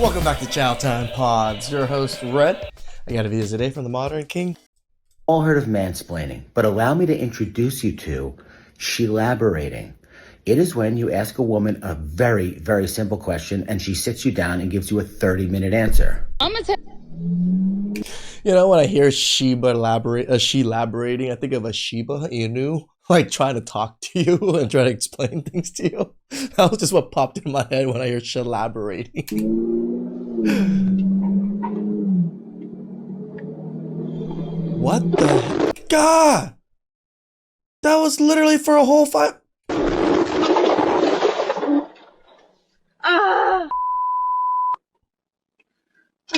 Welcome back to Chow Time Pods. Your host, Red. I got a video today from the Modern King. All heard of mansplaining, but allow me to introduce you to she-laborating. It is when you ask a woman a very, very simple question and she sits you down and gives you a 30-minute answer. You know, when I hear she elaborating, I think of a Shiba Inu, like trying to talk to you and try to explain things to you. That was just what popped in my head when I hear she elaborating. What the heck? God! That was literally for a whole 5. Ah!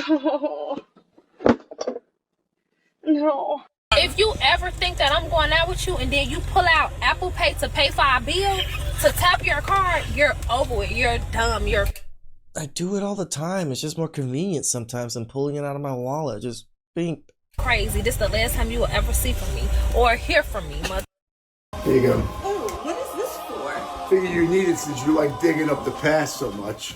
Oh. No. If you ever think that I'm going out with you and then you pull out Apple Pay to pay for our bill, to tap your card, you're over it. You're dumb. You're I do it all the time. It's just more convenient sometimes than pulling it out of my wallet. Just being crazy. This is the last time you will ever see from me or hear from me, mother. There you go. Oh, what is this for? Figure you need it since you like digging up the past so much.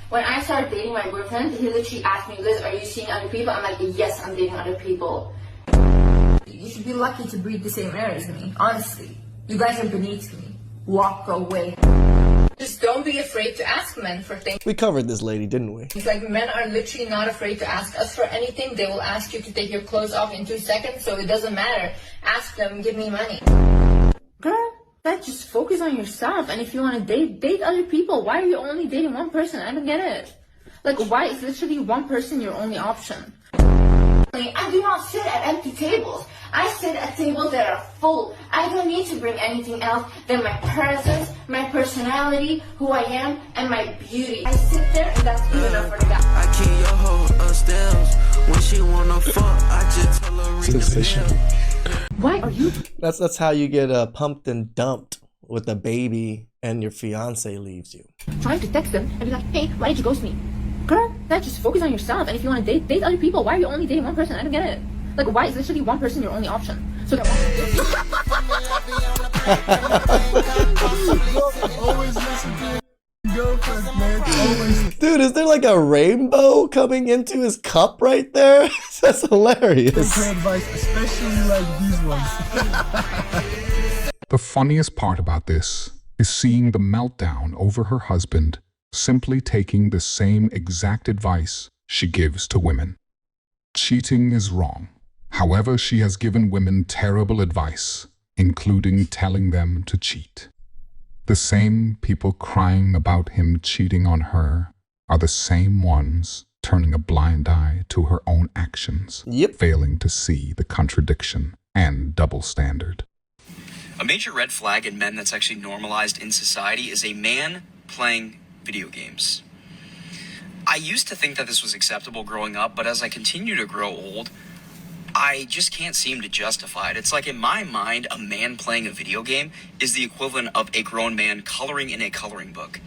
When I started dating my boyfriend, he literally asked me, Liz, are you seeing other people? I'm like, yes, I'm dating other people. You should be lucky to breathe the same air as me, honestly. You guys are beneath me. Walk away. Just don't be afraid to ask men for things. We covered this lady, didn't we? It's like men are literally not afraid to ask us for anything. They will ask you to take your clothes off in 2 seconds, so it doesn't matter. Ask them, give me money. Girl, just focus on yourself. And if you want to date other people. Why are you only dating one person? I don't get it. Like, why is literally one person your only option? I do not sit at empty tables. I sit at tables that are full. I don't need to bring anything else than my presence, my personality, who I am, and my beauty. I sit there and that's good enough for the guy. I keep your hoe upstairs. When she wanna fuck, I just tell her read the bill. Why are you That's how you get pumped and dumped with a baby and your fiance leaves you. trying to text them and be like, hey, why did you ghost me? Girl, just focus on yourself. And if you want to date other people. Why are you only dating one person? I don't get it. Like, why is literally one person your only option? So that Always listen to your girlfriend, man. Always. Dude, is there like a rainbow coming into his cup right there? That's hilarious. Take advice, especially like these ones. The funniest part about this is seeing the meltdown over her husband simply taking the same exact advice she gives to women. Cheating is wrong. However, she has given women terrible advice, including telling them to cheat. The same people crying about him cheating on her are the same ones turning a blind eye to her own actions, failing to see the contradiction and double standard. A major red flag in men that's actually normalized in society is a man playing video games. I used to think that this was acceptable growing up, but as I continue to grow old, I just can't seem to justify it. It's like in my mind, a man playing a video game is the equivalent of a grown man coloring in a coloring book.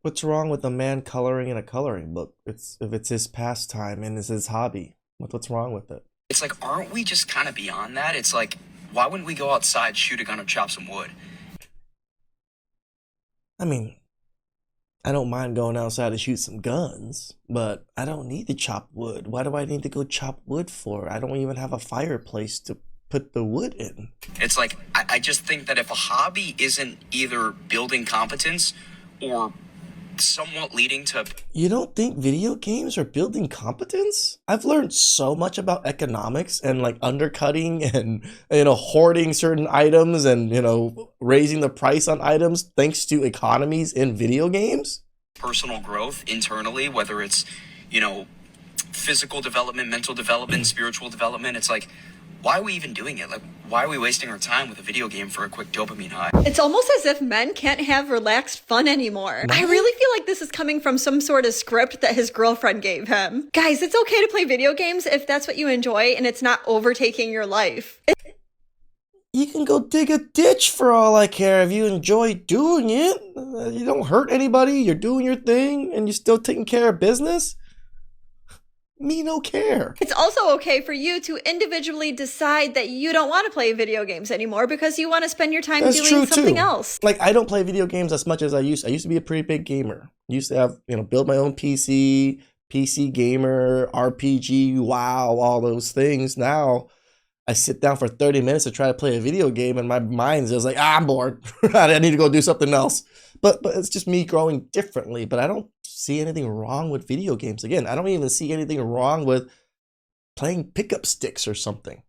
What's wrong with a man coloring in a coloring book? If it's his pastime and it's his hobby. What's wrong with it? It's like, aren't we just kind of beyond that? It's like, why wouldn't we go outside, shoot a gun, or chop some wood? I mean, I don't mind going outside to shoot some guns, but I don't need to chop wood. Why do I need to go chop wood for? I don't even have a fireplace to put the wood in. It's like, I just think that if a hobby isn't either building competence or somewhat leading to... You don't think video games are building competence? I've learned so much about economics and like undercutting and, hoarding certain items and, raising the price on items thanks to economies in video games. Personal growth internally, whether it's, physical development, mental development, spiritual development. It's like, why are we even doing it? Like, why are we wasting our time with a video game for a quick dopamine high? It's almost as if men can't have relaxed fun anymore. I really feel like this is coming from some sort of script that his girlfriend gave him. Guys, it's okay to play video games if that's what you enjoy and it's not overtaking your life. You can go dig a ditch for all I care if you enjoy doing it. You don't hurt anybody, you're doing your thing, and you're still taking care of business. Me no care. It's also okay for you to individually decide that you don't want to play video games anymore because you want to spend your time doing something else. Like, I don't play video games as much as I used. I used to be a pretty big gamer. Used to have, build my own PC, PC gamer, RPG, WoW, all those things. Now, I sit down for 30 minutes to try to play a video game and my mind's just like, I'm bored. I need to go do something else. But it's just me growing differently. But I don't see anything wrong with video games. Again, I don't even see anything wrong with playing pickup sticks or something.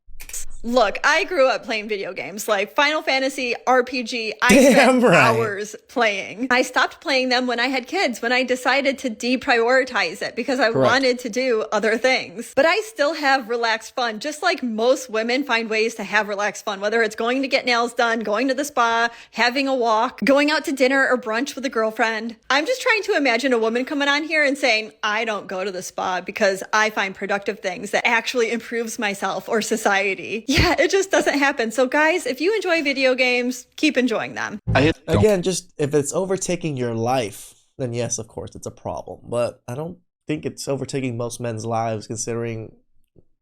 Look, I grew up playing video games like Final Fantasy, RPG. I spent hours playing. I stopped playing them when I had kids, when I decided to deprioritize it because I wanted to do other things. But I still have relaxed fun, just like most women find ways to have relaxed fun, whether it's going to get nails done, going to the spa, having a walk, going out to dinner or brunch with a girlfriend. I'm just trying to imagine a woman coming on here and saying, I don't go to the spa because I find productive things that actually improves myself or society. Yeah, it just doesn't happen. So guys, if you enjoy video games, keep enjoying them. Again, just if it's overtaking your life, then yes, of course, it's a problem. But I don't think it's overtaking most men's lives, considering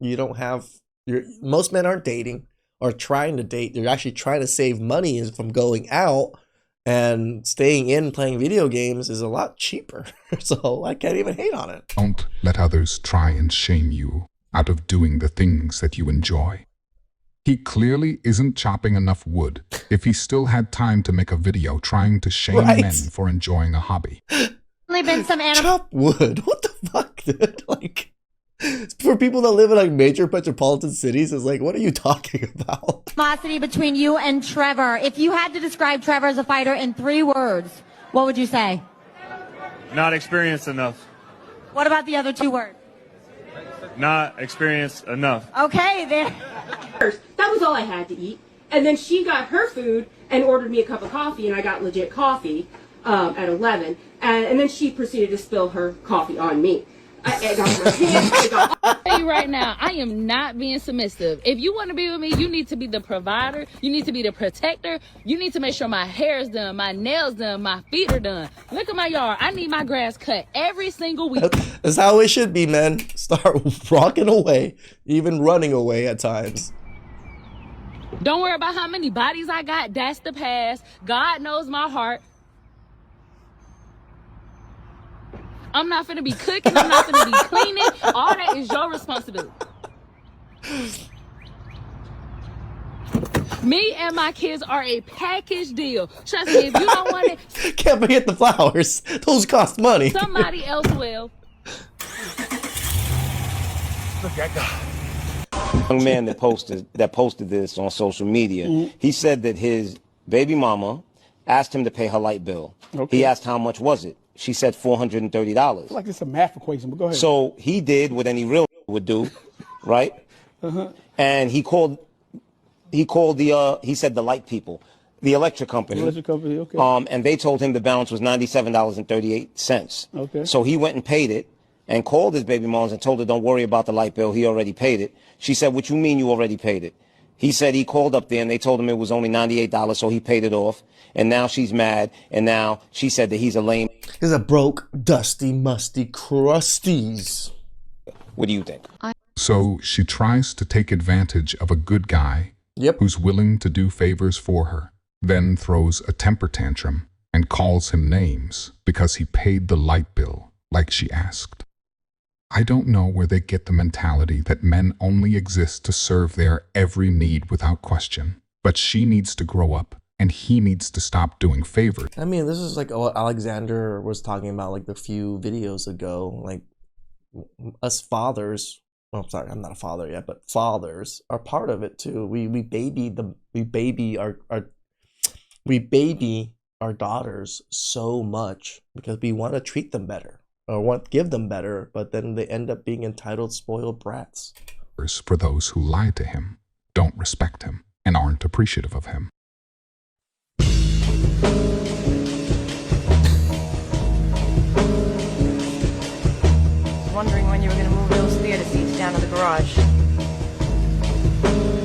you don't have most men aren't dating or trying to date. They're actually trying to save money from going out, and staying in playing video games is a lot cheaper. So I can't even hate on it. Don't let others try and shame you out of doing the things that you enjoy. He clearly isn't chopping enough wood if he still had time to make a video trying to shame men for enjoying a hobby. Chop wood? What the fuck, dude? Like, for people that live in like major metropolitan cities, it's like, what are you talking about? Animosity between you and Trevor. If you had to describe Trevor as a fighter in 3 words, what would you say? Not experienced enough. What about the other 2 words? Not experienced enough. Okay, there. That was all I had to eat. And then she got her food and ordered me a cup of coffee, and I got legit coffee at 11. And then she proceeded to spill her coffee on me. I got my hands. I'll tell you right now, I am not being submissive. If you want to be with me, you need to be the provider. You need to be the protector. You need to make sure my hair is done, my nails done, my feet are done. Look at my yard. I need my grass cut every single week. That's how it should be, man. Start rocking away, even running away at times. Don't worry about how many bodies I got. That's the past. God knows my heart. I'm not finna be cooking. I'm not finna be cleaning. All that is your responsibility. Me and my kids are a package deal. Trust me, if you don't want it, can't forget the flowers. Those cost money. Somebody else will. Look at that. Young man that posted this on social media, he said that his baby mama asked him to pay her light bill. He asked how much was it. She said $430. Like it's a math equation, but go ahead. So he did what any real would do, right? And he said the light people, the electric company. Okay. And they told him the balance was $97.38. Okay. So he went and paid it and called his baby moms and told her, don't worry about the light bill. He already paid it. She said, what you mean you already paid it? He said he called up there and they told him it was only $98, so he paid it off. And now she's mad. And now she said that he's a lame. He's a broke, dusty, musty, crusties. What do you think? So she tries to take advantage of a good guy who's willing to do favors for her, then throws a temper tantrum and calls him names because he paid the light bill like she asked. I don't know where they get the mentality that men only exist to serve their every need without question, but she needs to grow up and he needs to stop doing favors. I mean, this is like what Alexander was talking about like a few videos ago. Like, us fathers, well, sorry, I'm not a father yet, but fathers are part of it too. We baby our daughters so much because we want to treat them better or give them better, but then they end up being entitled, spoiled brats. For those who lie to him, don't respect him, and aren't appreciative of him. Wondering when you were going to move those theater seats down to the garage.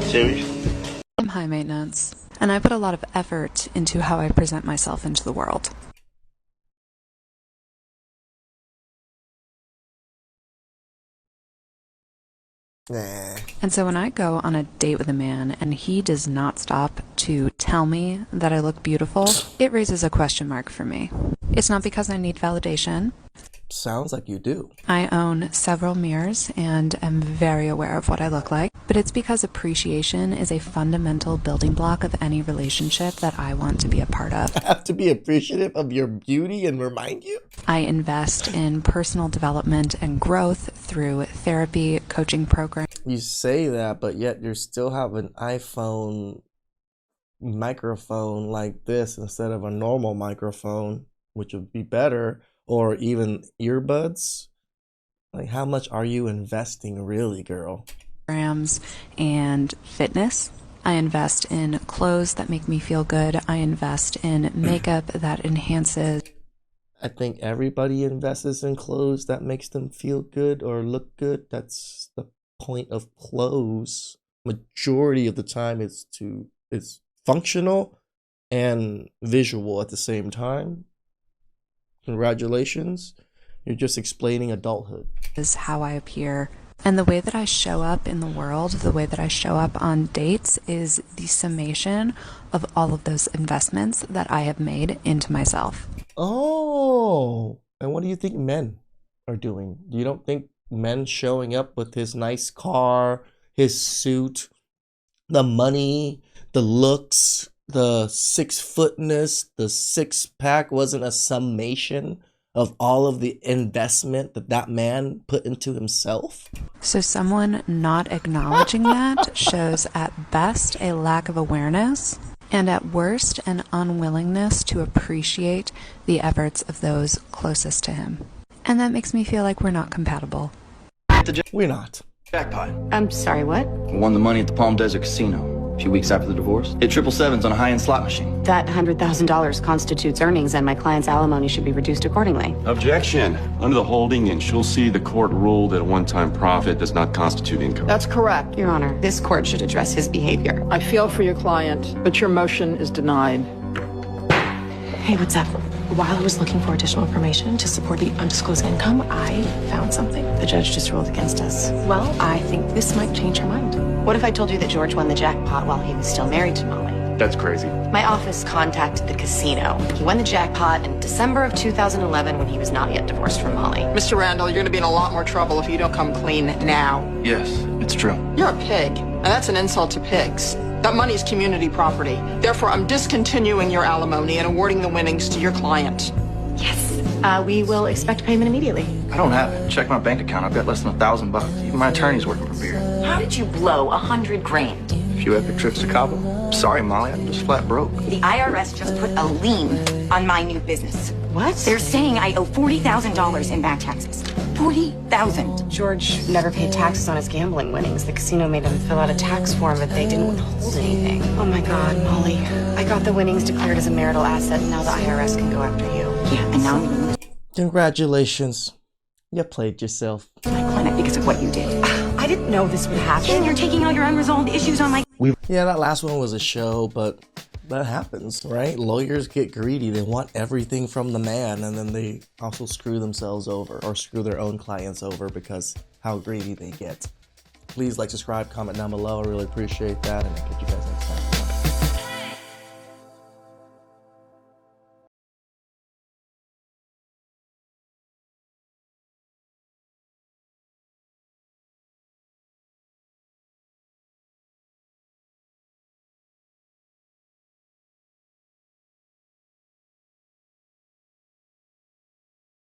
Serious? I'm high maintenance, and I put a lot of effort into how I present myself into the world. Nah. And so when I go on a date with a man and he does not stop to tell me that I look beautiful, it raises a question mark for me. It's not because I need validation. Sounds like you do. I own several mirrors and am very aware of what I look like, but it's because appreciation is a fundamental building block of any relationship that I want to be a part of. I have to be appreciative of your beauty and remind you? I invest in personal development and growth through therapy, coaching programs. You say that, but yet you still have an iPhone microphone like this instead of a normal microphone, which would be better. Or even earbuds. Like, how much are you investing really, girl? And fitness. I invest in clothes that make me feel good. I invest in makeup that enhances. I think everybody invests in clothes that makes them feel good or look good. That's the point of clothes. Majority of the time it's functional and visual at the same time. Congratulations. You're just explaining adulthood. Is how I appear. And the way that I show up in the world, the way that I show up on dates is the summation of all of those investments that I have made into myself. Oh, and what do you think men are doing? You don't think men showing up with his nice car, his suit, the money, the looks, the 6-footness, the 6-pack wasn't a summation of all of the investment that man put into himself? So someone not acknowledging that shows at best a lack of awareness and at worst an unwillingness to appreciate the efforts of those closest to him. And that makes me feel like we're not compatible. We're not. Jackpot. I'm sorry, what? Won the money at the Palm Desert Casino a few weeks after the divorce. Hit 777s on a high-end slot machine. That $100,000 constitutes earnings, and my client's alimony should be reduced accordingly. Objection. Under the holding in She'll See, the court ruled that a one-time profit does not constitute income. That's correct, Your Honor. This court should address his behavior. I feel for your client, but your motion is denied. Hey, what's up? While I was looking for additional information to support the undisclosed income, I found something. The judge just ruled against us. Well, I think this might change her mind. What if I told you that George won the jackpot while he was still married to Molly? That's crazy. My office contacted the casino. He won the jackpot in December of 2011 when he was not yet divorced from Molly. Mr. Randall, you're going to be in a lot more trouble if you don't come clean now. Yes, it's true. You're a pig, and that's an insult to pigs. That money's community property. Therefore, I'm discontinuing your alimony and awarding the winnings to your client. Yes. We will expect payment immediately. I don't have it. Check my bank account. I've got less than $1,000. Even my attorney's working for beer. How did you blow $100,000? A few epic trips to Cabo. Sorry, Molly. I'm just flat broke. The IRS just put a lien on my new business. What? They're saying I owe $40,000 in back taxes. $40,000. George never paid taxes on his gambling winnings. The casino made him fill out a tax form, but they didn't withhold anything. Oh my God, Molly. I got the winnings declared as a marital asset, and now the IRS can go after you. Yeah, and now I'm gonna lose Congratulations. You played yourself. my client because of what you did. I didn't know this would happen. And you're taking all your unresolved issues on my... Yeah, that last one was a show, but that happens, right? Lawyers get greedy. They want everything from the man, and then they also screw themselves over or screw their own clients over because how greedy they get. Please like, subscribe, comment down below. I really appreciate that, and I'll catch you guys next time.